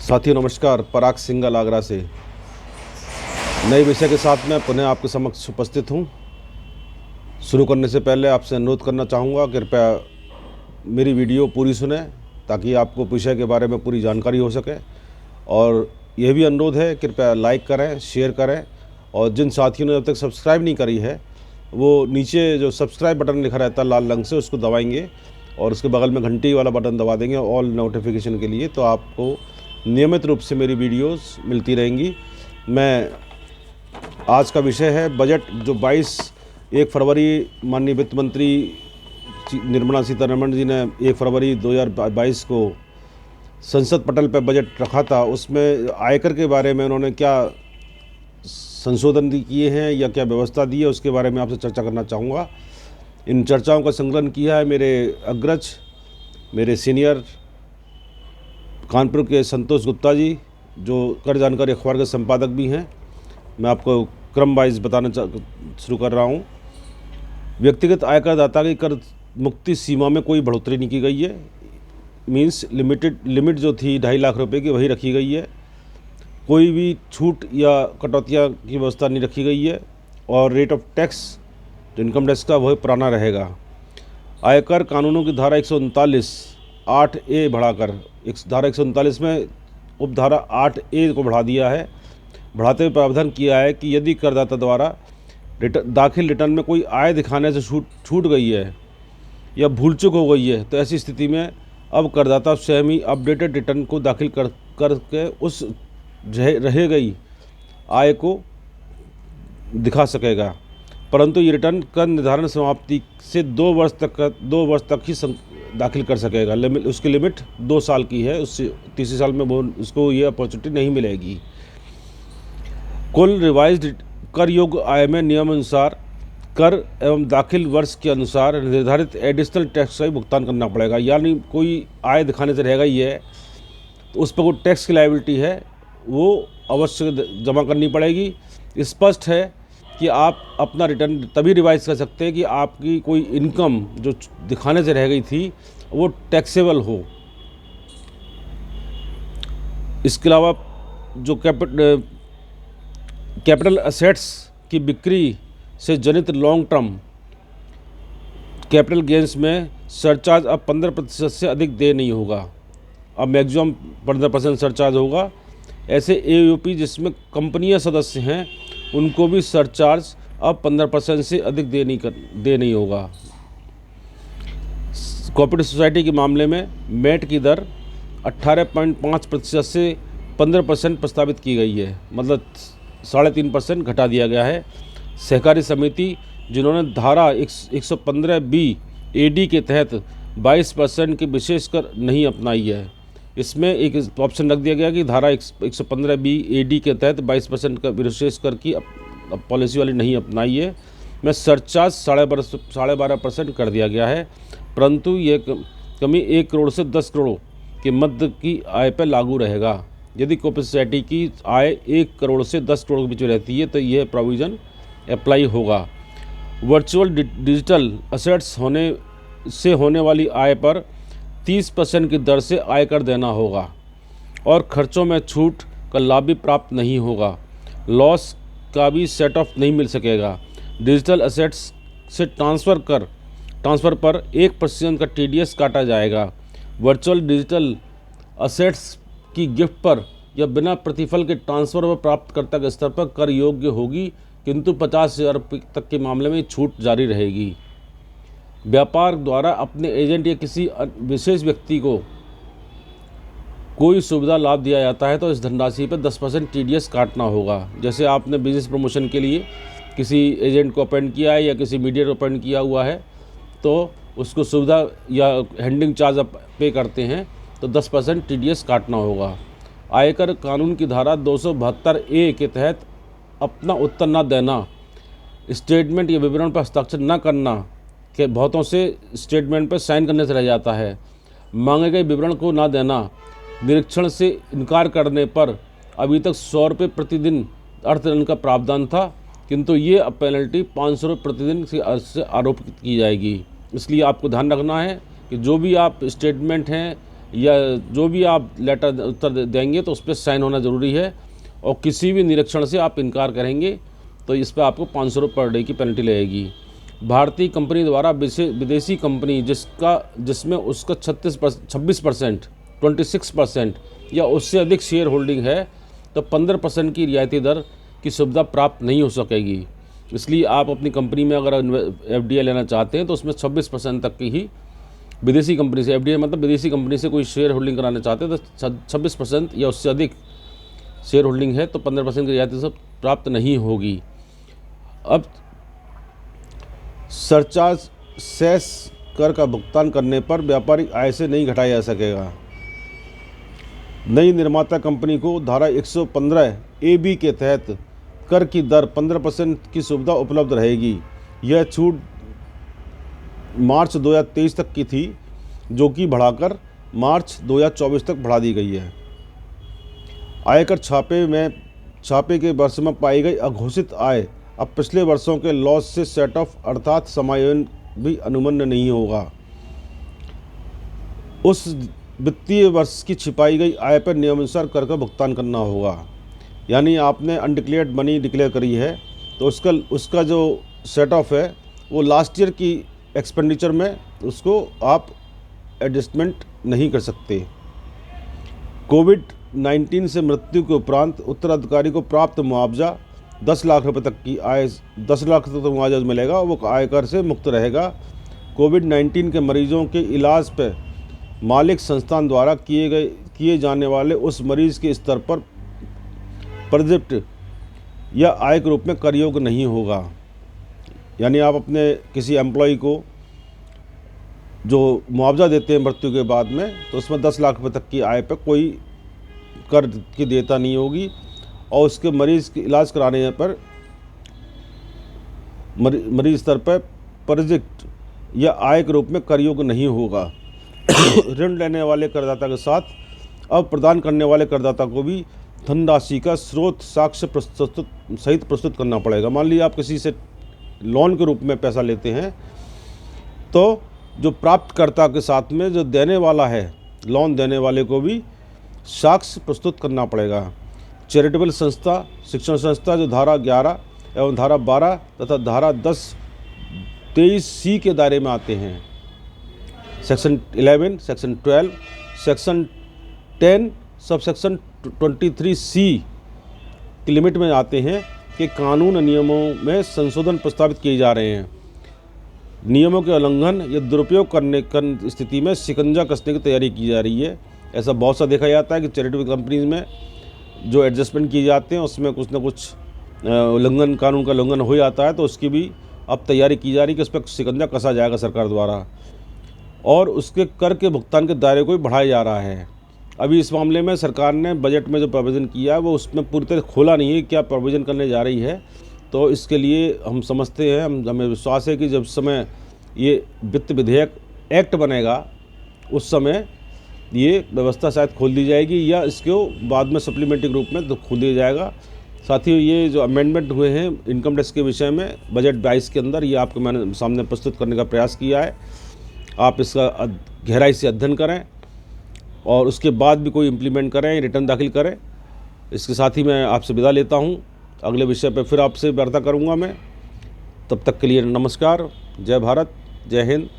साथियों नमस्कार। पराग सिंघल आगरा से नए विषय के साथ मैं पुनः आपके समक्ष उपस्थित हूँ। शुरू करने से पहले आपसे अनुरोध करना चाहूँगा, कृपया मेरी वीडियो पूरी सुने ताकि आपको विषय के बारे में पूरी जानकारी हो सके। और यह भी अनुरोध है, कृपया लाइक करें, शेयर करें, और जिन साथियों ने अब तक सब्सक्राइब नहीं करी है वो नीचे जो सब्सक्राइब बटन लिखा रहता है लाल रंग से, उसको दबाएंगे और उसके बगल में घंटी वाला बटन दबा देंगे ऑल नोटिफिकेशन के लिए, तो आपको नियमित रूप से मेरी वीडियोस मिलती रहेंगी। मैं आज का विषय है बजट, जो 1 फरवरी माननीय वित्त मंत्री निर्मला सीतारमण जी ने 1 फरवरी 2022 को संसद पटल पर बजट रखा था। उसमें आयकर के बारे में उन्होंने क्या संशोधन किए हैं या क्या व्यवस्था दी है, उसके बारे में आपसे चर्चा करना चाहूँगा। इन चर्चाओं का संकलन किया है मेरे अग्रज, मेरे सीनियर कानपुर के संतोष गुप्ता जी, जो कर जानकारी अखबार के संपादक भी हैं। मैं आपको क्रम वाइज बताना शुरू कर रहा हूँ। व्यक्तिगत आयकर दाता की कर मुक्ति सीमा में कोई बढ़ोतरी नहीं की गई है। मीन्स लिमिट जो थी 2.5 लाख रुपए की, वही रखी गई है। कोई भी छूट या कटौतियाँ की व्यवस्था नहीं रखी गई है। और रेट ऑफ टैक्स जो इनकम टैक्स का वह पुराना रहेगा। आयकर कानूनों की धारा 139(8)A बढ़ाकर धारा 139 में उपधारा 8A को बढ़ा दिया है। बढ़ाते हुए प्रावधान किया है कि यदि करदाता द्वारा दाखिल रिटर्न में कोई आय दिखाने से छूट गई है या भूल चूक हो गई है, तो ऐसी स्थिति में अब करदाता स्वयं ही अपडेटेड रिटर्न को दाखिल करके उस रह गई आय को दिखा सकेगा। परंतु ये रिटर्न कर निर्धारण समाप्ति से 2 वर्ष तक ही दाखिल कर सकेगा। उसकी लिमिट 2 साल की है। उससे तीसरे साल में वो उसको ये अपॉर्चुनिटी नहीं मिलेगी। कुल रिवाइज्ड कर योग्य आय में नियमानुसार कर एवं दाखिल वर्ष के अनुसार निर्धारित एडिशनल टैक्स का भुगतान करना पड़ेगा। यानी कोई आय दिखाने से रह गई है तो उस पर कोई टैक्स की लायबिलिटी है वो अवश्य जमा करनी पड़ेगी। स्पष्ट है कि आप अपना रिटर्न तभी रिवाइज कर सकते हैं कि आपकी कोई इनकम जो दिखाने से रह गई थी वो टैक्सेबल हो। इसके अलावा जो कैपिटल असेट्स की बिक्री से जनित लॉन्ग टर्म कैपिटल गेंस में सरचार्ज अब 15% से अधिक दे नहीं होगा। अब मैक्सिमम 15% सरचार्ज होगा। ऐसे AOP जिसमें कंपनियां सदस्य हैं उनको भी सरचार्ज अब 15% से अधिक दे नहीं होगा। कोऑपरेटिव सोसाइटी के मामले में मैट की दर 18.5% से 15% प्रस्तावित की गई है, मतलब 3.5% घटा दिया गया है। सहकारी समिति जिन्होंने धारा 115B AD के तहत 22% की विशेषकर नहीं अपनाई है, इसमें एक ऑप्शन रख दिया गया कि धारा 115B AD के तहत 22% का विशेष कर की पॉलिसी वाली नहीं अपनाई है, में सरचार्ज 12.5% कर दिया गया है। परंतु ये कमी 1 करोड़ से 10 करोड़ के मध्य की आय पर लागू रहेगा। यदि कोऑपरेटिव सोसाइटी की आय 1 करोड़ से 10 करोड़ के बीच में रहती है तो यह प्रोविज़न अप्लाई होगा। वर्चुअल डिजिटल असेट्स होने वाली आय पर 30% की दर से आयकर देना होगा और खर्चों में छूट का लाभ भी प्राप्त नहीं होगा। लॉस का भी सेट ऑफ नहीं मिल सकेगा। डिजिटल असेट्स से ट्रांसफ़र पर 1% का TDS काटा जाएगा। वर्चुअल डिजिटल असेट्स की गिफ्ट पर या बिना प्रतिफल के ट्रांसफ़र पर प्राप्तकर्ता के स्तर पर कर योग्य होगी, किंतु 50,000 तक के मामले में छूट जारी रहेगी। व्यापार द्वारा अपने एजेंट या किसी विशेष व्यक्ति को कोई सुविधा लाभ दिया जाता है तो इस धनराशि पर 10% TDS काटना होगा। जैसे आपने बिजनेस प्रमोशन के लिए किसी एजेंट को अपॉइंट किया है या किसी मीडिएटर को अपॉइंट किया हुआ है तो उसको सुविधा या हैंडलिंग चार्ज आप पे करते हैं तो 10% TDS काटना होगा। आयकर कानून की धारा 272A के तहत अपना उत्तर न देना, स्टेटमेंट या विवरण पर हस्ताक्षर न करना के बहुतों से स्टेटमेंट पर साइन करने से रह जाता है। मांगे गए विवरण को ना देना, निरीक्षण से इनकार करने पर अभी तक 100 रुपये प्रतिदिन अर्थदंड का प्रावधान था, किंतु ये अब पेनल्टी 500 रुपये प्रतिदिन से आरोपित की जाएगी। इसलिए आपको ध्यान रखना है कि जो भी आप स्टेटमेंट हैं या जो भी आप लेटर उत्तर देंगे तो उस पर साइन होना ज़रूरी है, और किसी भी निरीक्षण से आप इनकार करेंगे तो इस पर आपको 500 रुपये पर डे की पेनल्टी लगेगी। भारतीय कंपनी द्वारा विदेशी कंपनी जिसमें उसका 26% 26% या उससे अधिक शेयर होल्डिंग है तो 15% की रियायती दर की सुविधा प्राप्त नहीं हो सकेगी। इसलिए आप अपनी कंपनी में अगर एफडीआई लेना चाहते हैं तो उसमें 26% तक की ही विदेशी कंपनी से, एफडीआई मतलब विदेशी कंपनी से कोई शेयर होल्डिंग कराना चाहते हैं तो 26% या उससे अधिक शेयर होल्डिंग है तो 15% की रियायती दर प्राप्त नहीं होगी। अब सरचार्ज सेस कर का भुगतान करने पर व्यापारिक आय से नहीं घटाया जा सकेगा। नई निर्माता कंपनी को धारा 115 AB के तहत कर की दर 15% की सुविधा उपलब्ध रहेगी। यह छूट मार्च 2023 तक की थी, जो कि बढ़ाकर मार्च 2024 तक बढ़ा दी गई है। आयकर छापे के वर्ष में पाई गई अघोषित आय अब पिछले वर्षों के लॉस से सेट ऑफ अर्थात समायोजन भी अनुमन्य नहीं होगा। उस वित्तीय वर्ष की छिपाई गई आय पर नियमानुसार कर का भुगतान करना होगा। यानी आपने अनडिक्लेयर्ड मनी डिक्लेयर करी है तो उसका जो सेट ऑफ है वो लास्ट ईयर की एक्सपेंडिचर में उसको आप एडजस्टमेंट नहीं कर सकते। कोविड-19 से मृत्यु के उपरांत उत्तराधिकारी को प्राप्त मुआवजा 10 लाख रुपए तक की आय 10 लाख तक मुआवजा मिलेगा, वो आयकर से मुक्त रहेगा। कोविड-19 के मरीजों के इलाज पर मालिक संस्थान द्वारा किए जाने वाले उस मरीज के स्तर पर प्रोजेक्ट या आय के रूप में कर योग्य नहीं होगा। यानी आप अपने किसी एम्प्लॉय को जो मुआवजा देते हैं मृत्यु के बाद में, तो उसमें 10 लाख रुपए तक की आय पर कोई कर की देयता नहीं होगी, और उसके मरीज़ के इलाज कराने पर मरीज स्तर पर प्रोजेक्ट या आय के रूप में कर योग्य नहीं होगा। ऋण लेने वाले करदाता के साथ अब प्रदान करने वाले करदाता को भी धनराशि का स्रोत साक्ष्य सहित प्रस्तुत करना पड़ेगा। मान लीजिए आप किसी से लोन के रूप में पैसा लेते हैं तो जो प्राप्तकर्ता के साथ में जो देने वाला है, लोन देने वाले को भी साक्ष्य प्रस्तुत करना पड़ेगा। चैरिटेबल संस्था, शिक्षण संस्था जो धारा 11 एवं धारा 12 तथा धारा 10(23)(c) के दायरे में आते हैं, section 11, section 12, section 10 sub section 23(c) की लिमिट में आते हैं कि कानून नियमों में संशोधन प्रस्तावित किए जा रहे हैं। नियमों के उल्लंघन या दुरुपयोग करने स्थिति में शिकंजा कसने की तैयारी की जा रही है। ऐसा बहुत सा देखा जाता है कि चैरिटेबल कंपनीज में जो एडजस्टमेंट किए जाते हैं उसमें कुछ ना कुछ उल्लंघन, कानून का उल्लंघन हो जाता है, तो उसकी भी अब तैयारी की जा रही है कि उस पर शिकंजा कसा जाएगा सरकार द्वारा, और उसके कर के भुगतान के दायरे को भी बढ़ाया जा रहा है। अभी इस मामले में सरकार ने बजट में जो प्रोविज़न किया है वो उसमें पूरी तरह खोला नहीं है क्या प्रोविज़न करने जा रही है। तो इसके लिए हम समझते हैं, हमें विश्वास है कि जब समय ये वित्त विधेयक एक्ट बनेगा उस समय ये व्यवस्था शायद खोल दी जाएगी, या इसको बाद में सप्लीमेंट्री रूप में तो खोल दिया जाएगा। साथ ही ये जो अमेंडमेंट हुए हैं इनकम टैक्स के विषय में बजट 22 के अंदर, ये आपको मैंने सामने प्रस्तुत करने का प्रयास किया है। आप इसका गहराई से अध्ययन करें और उसके बाद भी कोई इम्प्लीमेंट करें, रिटर्न दाखिल करें। इसके साथ ही मैं आपसे विदा लेता हूँ। अगले विषय पर फिर आपसे वार्ता करूँगा मैं। तब तक के लिए नमस्कार। जय भारत, जय हिंद।